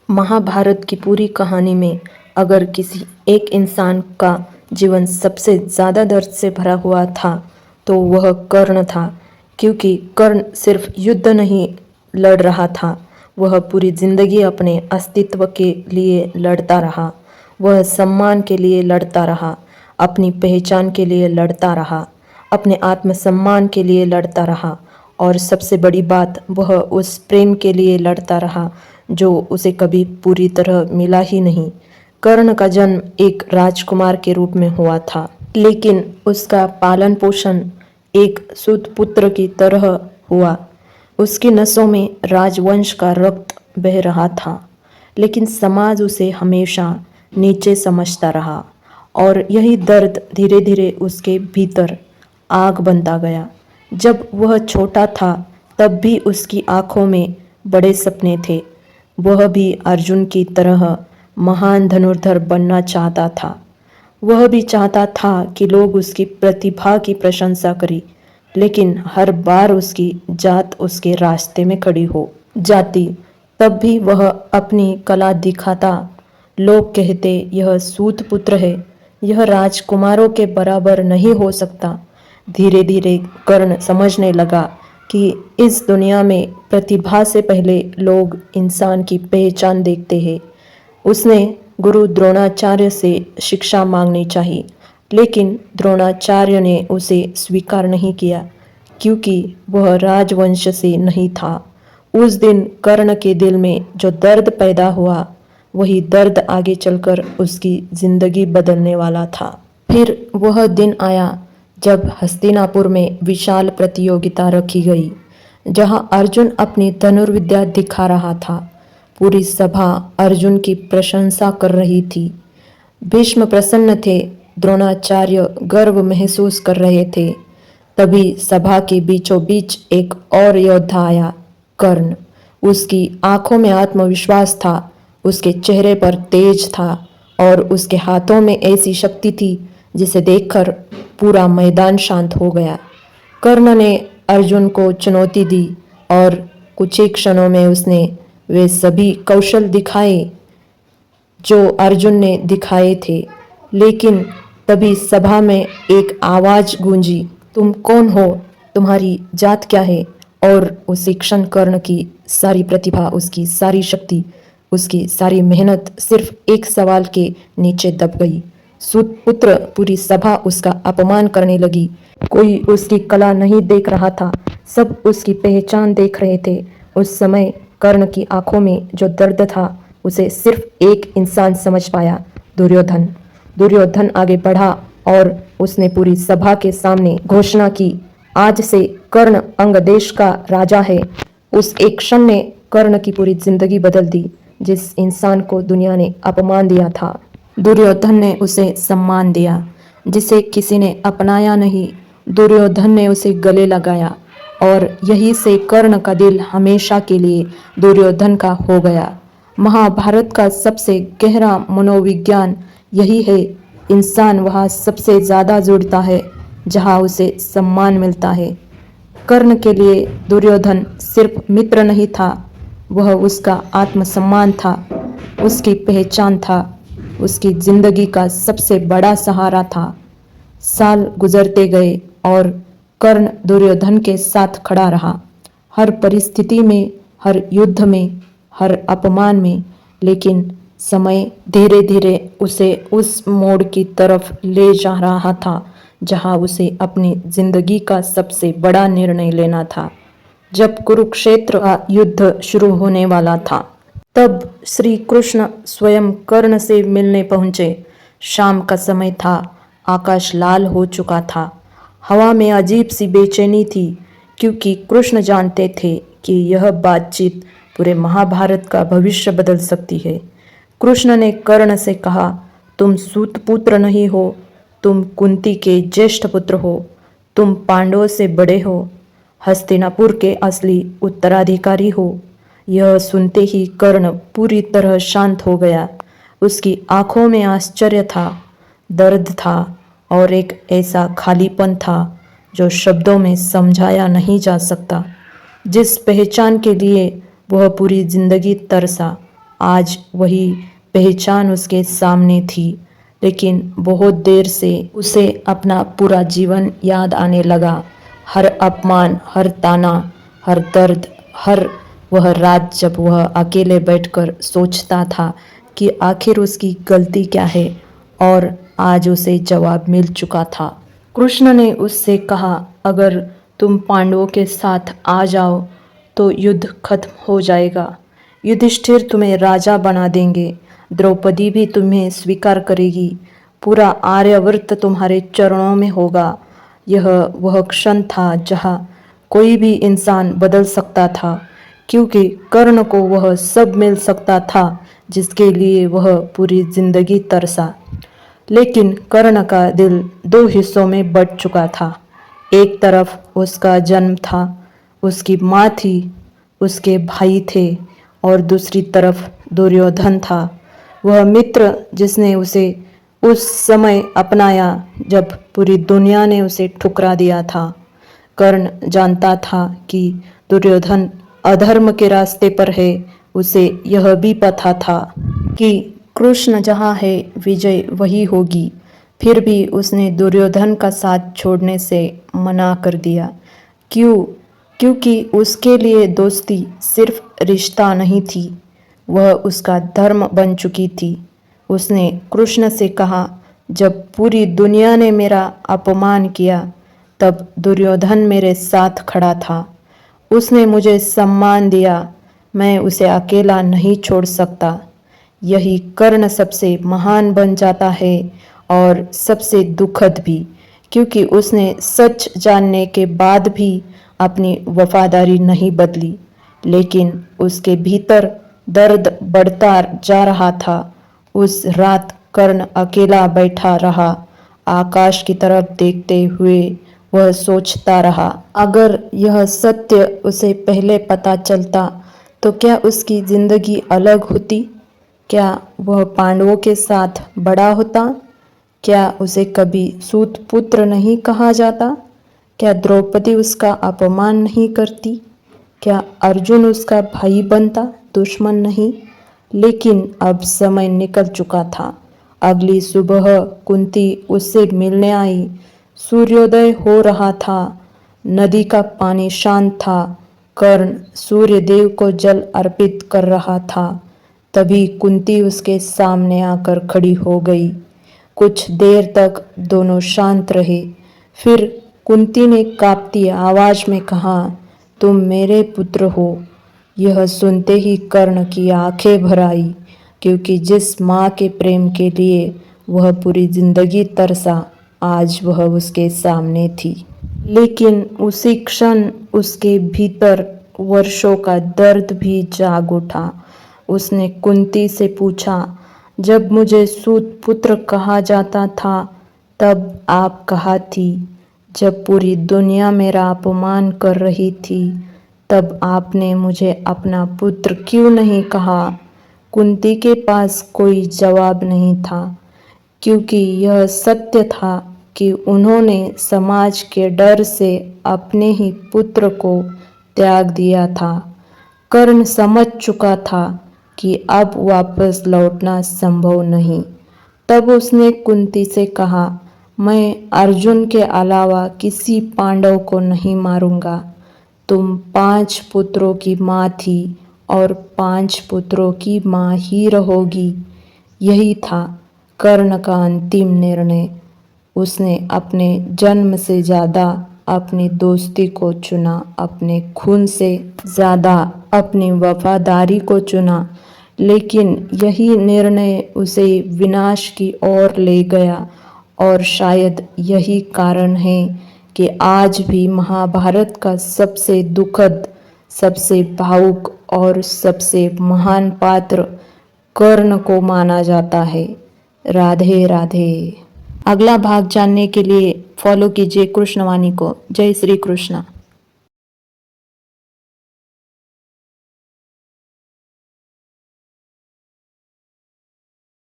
महाभारत की पूरी कहानी में अगर किसी एक इंसान का जीवन सबसे ज़्यादा दर्द से भरा हुआ था तो वह कर्ण था। क्योंकि कर्ण सिर्फ युद्ध नहीं लड़ रहा था, वह पूरी जिंदगी अपने अस्तित्व के लिए लड़ता रहा। वह सम्मान के लिए लड़ता रहा, अपनी पहचान के लिए लड़ता रहा, अपने आत्मसम्मान के लिए लड़ता रहा और सबसे बड़ी बात, वह उस प्रेम के लिए लड़ता रहा जो उसे कभी पूरी तरह मिला ही नहीं। कर्ण का जन्म एक राजकुमार के रूप में हुआ था, लेकिन उसका पालन पोषण एक सूत पुत्र की तरह हुआ। उसकी नसों में राजवंश का रक्त बह रहा था, लेकिन समाज उसे हमेशा नीचे समझता रहा और यही दर्द धीरे धीरे उसके भीतर आग बनता गया। जब वह छोटा था तब भी उसकी आंखों में बड़े सपने थे। वह भी अर्जुन की तरह महान धनुर्धर बनना चाहता था। वह भी चाहता था कि लोग उसकी प्रतिभा की प्रशंसा करें, लेकिन हर बार उसकी जात उसके रास्ते में खड़ी हो जाती। तब भी वह अपनी कला दिखाता। लोग कहते, यह सूत पुत्र है, यह राजकुमारों के बराबर नहीं हो सकता। धीरे धीरे कर्ण समझने लगा कि इस दुनिया में प्रतिभा से पहले लोग इंसान की पहचान देखते हैं। उसने गुरु द्रोणाचार्य से शिक्षा मांगनी चाहिए, लेकिन द्रोणाचार्य ने उसे स्वीकार नहीं किया क्योंकि वह राजवंश से नहीं था। उस दिन कर्ण के दिल में जो दर्द पैदा हुआ, वही दर्द आगे चलकर उसकी जिंदगी बदलने वाला था। फिर वह दिन आया जब हस्तिनापुर में विशाल प्रतियोगिता रखी गई, जहां अर्जुन अपनी धनुर्विद्या दिखा रहा था। पूरी सभा अर्जुन की प्रशंसा कर रही थी। भीष्म प्रसन्न थे, द्रोणाचार्य गर्व महसूस कर रहे थे। तभी सभा के बीचों बीच एक और योद्धा आया, कर्ण। उसकी आंखों में आत्मविश्वास था, उसके चेहरे पर तेज था और उसके हाथों में ऐसी शक्ति थी जिसे देखकर पूरा मैदान शांत हो गया। कर्ण ने अर्जुन को चुनौती दी और कुछ ही क्षणों में उसने वे सभी कौशल दिखाए जो अर्जुन ने दिखाए थे। लेकिन तभी सभा में एक आवाज गूंजी, तुम कौन हो, तुम्हारी जात क्या है? और उसी क्षण कर्ण की सारी प्रतिभा, उसकी सारी शक्ति, उसकी सारी मेहनत सिर्फ एक सवाल के नीचे दब गई। सूतपुत्र, पूरी सभा उसका अपमान करने लगी। कोई उसकी कला नहीं देख रहा था, सब उसकी पहचान देख रहे थे। उस समय कर्ण की आंखों में जो दर्द था, उसे सिर्फ एक इंसान समझ पाया, दुर्योधन। दुर्योधन आगे बढ़ा और उसने पूरी सभा के सामने घोषणा की, आज से कर्ण अंग देश का राजा है। उस एक क्षण ने कर्ण की पूरी जिंदगी बदल दी। जिस इंसान को दुनिया ने अपमान दिया था, दुर्योधन ने उसे सम्मान दिया। जिसे किसी ने अपनाया नहीं, दुर्योधन ने उसे गले लगाया और यही से कर्ण का दिल हमेशा के लिए दुर्योधन का हो गया। महाभारत का सबसे गहरा मनोविज्ञान यही है, इंसान वहाँ सबसे ज़्यादा जुड़ता है जहाँ उसे सम्मान मिलता है। कर्ण के लिए दुर्योधन सिर्फ मित्र नहीं था, वह उसका आत्मसम्मान था, उसकी पहचान था, उसकी जिंदगी का सबसे बड़ा सहारा था। साल गुजरते गए और कर्ण दुर्योधन के साथ खड़ा रहा, हर परिस्थिति में, हर युद्ध में, हर अपमान में। लेकिन समय धीरे धीरे उसे उस मोड़ की तरफ ले जा रहा था जहां उसे अपनी जिंदगी का सबसे बड़ा निर्णय लेना था। जब कुरुक्षेत्र का युद्ध शुरू होने वाला था, तब श्री कृष्ण स्वयं कर्ण से मिलने पहुंचे। शाम का समय था, आकाश लाल हो चुका था, हवा में अजीब सी बेचैनी थी क्योंकि कृष्ण जानते थे कि यह बातचीत पूरे महाभारत का भविष्य बदल सकती है। कृष्ण ने कर्ण से कहा, तुम सूतपुत्र नहीं हो, तुम कुंती के ज्येष्ठ पुत्र हो, तुम पांडवों से बड़े हो, हस्तिनापुर के असली उत्तराधिकारी हो। यह सुनते ही कर्ण पूरी तरह शांत हो गया। उसकी आंखों में आश्चर्य था, दर्द था और एक ऐसा खालीपन था जो शब्दों में समझाया नहीं जा सकता। जिस पहचान के लिए वह पूरी जिंदगी तरसा, आज वही पहचान उसके सामने थी, लेकिन बहुत देर से उसे अपना पूरा जीवन याद आने लगा। हर अपमान, हर ताना, हर दर्द, हर वह रात जब वह अकेले बैठकर सोचता था कि आखिर उसकी गलती क्या है, और आज उसे जवाब मिल चुका था। कृष्ण ने उससे कहा, अगर तुम पांडवों के साथ आ जाओ तो युद्ध खत्म हो जाएगा। युधिष्ठिर तुम्हें राजा बना देंगे, द्रौपदी भी तुम्हें स्वीकार करेगी, पूरा आर्यावर्त तुम्हारे चरणों में होगा। यह वह क्षण था जहाँ कोई भी इंसान बदल सकता था, क्योंकि कर्ण को वह सब मिल सकता था जिसके लिए वह पूरी जिंदगी तरसा। लेकिन कर्ण का दिल दो हिस्सों में बंट चुका था। एक तरफ उसका जन्म था, उसकी माँ थी, उसके भाई थे, और दूसरी तरफ दुर्योधन था, वह मित्र जिसने उसे उस समय अपनाया जब पूरी दुनिया ने उसे ठुकरा दिया था। कर्ण जानता था कि दुर्योधन अधर्म के रास्ते पर है, उसे यह भी पता था कि कृष्ण जहाँ है विजय वही होगी। फिर भी उसने दुर्योधन का साथ छोड़ने से मना कर दिया। क्यों? क्योंकि उसके लिए दोस्ती सिर्फ रिश्ता नहीं थी, वह उसका धर्म बन चुकी थी। उसने कृष्ण से कहा, जब पूरी दुनिया ने मेरा अपमान किया तब दुर्योधन मेरे साथ खड़ा था, उसने मुझे सम्मान दिया, मैं उसे अकेला नहीं छोड़ सकता। यही कर्ण सबसे महान बन जाता है और सबसे दुखद भी, क्योंकि उसने सच जानने के बाद भी अपनी वफादारी नहीं बदली। लेकिन उसके भीतर दर्द बढ़ता जा रहा था। उस रात कर्ण अकेला बैठा रहा, आकाश की तरफ देखते हुए वह सोचता रहा, अगर यह सत्य उसे पहले पता चलता तो क्या उसकी जिंदगी अलग होती? क्या वह पांडवों के साथ बड़ा होता? क्या उसे कभी सूत पुत्र नहीं कहा जाता? क्या द्रौपदी उसका अपमान नहीं करती? क्या अर्जुन उसका भाई बनता, दुश्मन नहीं? लेकिन अब समय निकल चुका था। अगली सुबह कुंती उससे मिलने आई। सूर्योदय हो रहा था, नदी का पानी शांत था, कर्ण सूर्य देव को जल अर्पित कर रहा था। तभी कुंती उसके सामने आकर खड़ी हो गई। कुछ देर तक दोनों शांत रहे। फिर कुंती ने कांपती आवाज में कहा, तुम मेरे पुत्र हो। यह सुनते ही कर्ण की आंखें भर आई, क्योंकि जिस माँ के प्रेम के लिए वह पूरी जिंदगी तरसा, आज वह उसके सामने थी। लेकिन उसी क्षण उसके भीतर वर्षों का दर्द भी जाग उठा। उसने कुंती से पूछा, जब मुझे सूत पुत्र कहा जाता था तब आप कहाँ थी? जब पूरी दुनिया मेरा अपमान कर रही थी तब आपने मुझे अपना पुत्र क्यों नहीं कहा? कुंती के पास कोई जवाब नहीं था, क्योंकि यह सत्य था कि उन्होंने समाज के डर से अपने ही पुत्र को त्याग दिया था। कर्ण समझ चुका था कि अब वापस लौटना संभव नहीं। तब उसने कुंती से कहा, मैं अर्जुन के अलावा किसी पांडव को नहीं मारूंगा। तुम 5 पुत्रों की माँ थी और 5 पुत्रों की माँ ही रहोगी। यही था कर्ण का अंतिम निर्णय। उसने अपने जन्म से ज़्यादा अपनी दोस्ती को चुना, अपने खून से ज़्यादा अपनी वफादारी को चुना। लेकिन यही निर्णय उसे विनाश की ओर ले गया, और शायद यही कारण है कि आज भी महाभारत का सबसे दुखद, सबसे भावुक और सबसे महान पात्र कर्ण को माना जाता है। राधे राधे। अगला भाग जानने के लिए फॉलो कीजिए कृष्णवाणी को। जय श्री कृष्ण।